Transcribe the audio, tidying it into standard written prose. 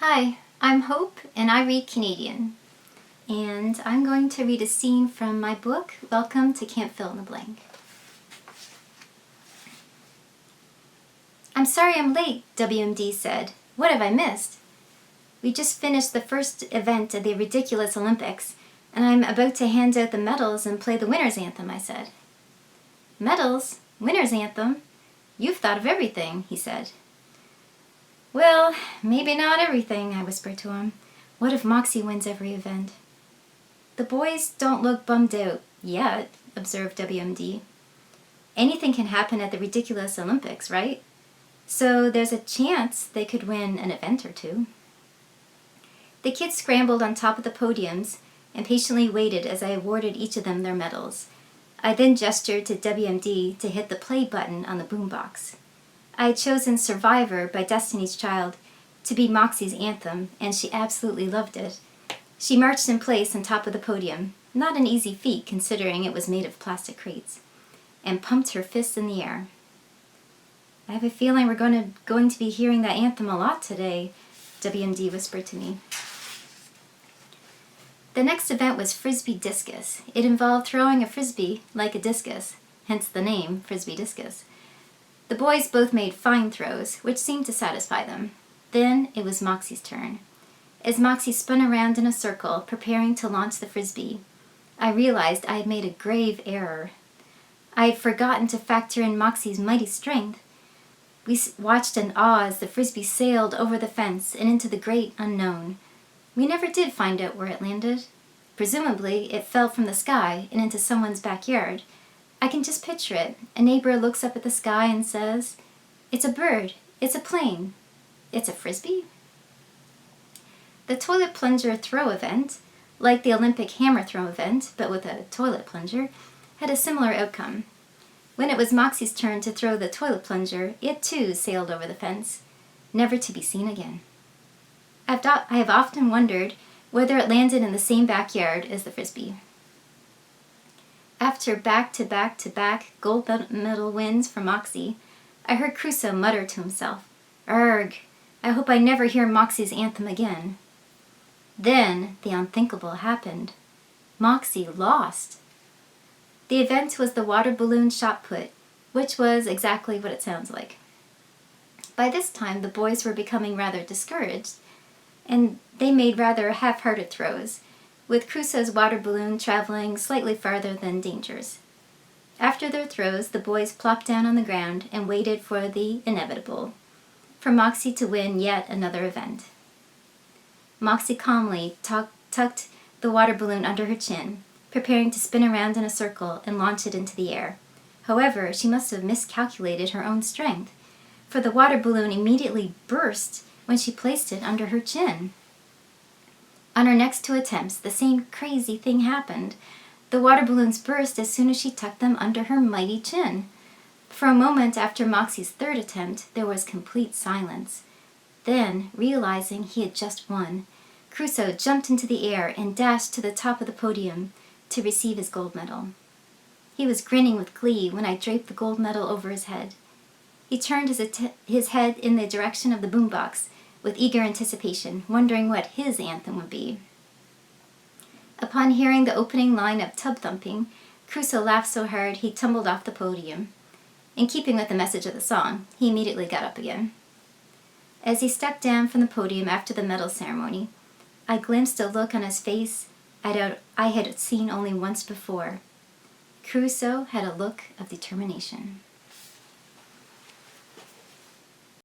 Hi, I'm Hope and I read Canadian. And I'm going to read a scene from my book, Welcome to Can't Fill in the Blank. I'm sorry I'm late, WMD said. What have I missed? We just finished the first event of the ridiculous Olympics, and I'm about to hand out the medals and play the winner's anthem, I said. Medals? Winner's anthem? You've thought of everything, he said. Well, maybe not everything, I whispered to him. What if Moxie wins every event? The boys don't look bummed out yet, observed WMD. Anything can happen at the ridiculous Olympics, right? So there's a chance they could win an event or two. The kids scrambled on top of the podiums and patiently waited as I awarded each of them their medals. I then gestured to WMD to hit the play button on the boombox. I had chosen Survivor by Destiny's Child to be Moxie's anthem, and she absolutely loved it. She marched in place on top of the podium, not an easy feat considering it was made of plastic crates, and pumped her fists in the air. I have a feeling we're going to be hearing that anthem a lot today, WMD whispered to me. The next event was Frisbee Discus. It involved throwing a frisbee like a discus, hence the name Frisbee Discus. The boys both made fine throws, which seemed to satisfy them. Then it was Moxie's turn. As Moxie spun around in a circle, preparing to launch the frisbee, I realized I had made a grave error. I had forgotten to factor in Moxie's mighty strength. We watched in awe as the frisbee sailed over the fence and into the great unknown. We never did find out where it landed. Presumably, it fell from the sky and into someone's backyard. I can just picture it. A neighbor looks up at the sky and says, "It's a bird. It's a plane. It's a frisbee?" The toilet plunger throw event, like the Olympic hammer throw event, but with a toilet plunger, had a similar outcome. When it was Moxie's turn to throw the toilet plunger, it too sailed over the fence, never to be seen again. I have often wondered whether it landed in the same backyard as the frisbee. After back-to-back gold medal wins for Moxie, I heard Crusoe mutter to himself, "Arrgh, I hope I never hear Moxie's anthem again." Then the unthinkable happened. Moxie lost. The event was the water balloon shot put, which was exactly what it sounds like. By this time, the boys were becoming rather discouraged, and they made rather half-hearted throws, with Crusoe's water balloon traveling slightly farther than Danger's. After their throws, the boys plopped down on the ground and waited for the inevitable, for Moxie to win yet another event. Moxie calmly tucked the water balloon under her chin, preparing to spin around in a circle and launch it into the air. However, she must have miscalculated her own strength, for the water balloon immediately burst when she placed it under her chin. On her next two attempts, the same crazy thing happened. The water balloons burst as soon as she tucked them under her mighty chin. For a moment after Moxie's third attempt, there was complete silence. Then, realizing he had just won, Crusoe jumped into the air and dashed to the top of the podium to receive his gold medal. He was grinning with glee when I draped the gold medal over his head. He turned his head in the direction of the boombox with eager anticipation, wondering what his anthem would be. Upon hearing the opening line of Tub Thumping, Crusoe laughed so hard he tumbled off the podium. In keeping with the message of the song, he immediately got up again. As he stepped down from the podium after the medal ceremony, I glimpsed a look on his face I had seen only once before. Crusoe had a look of determination.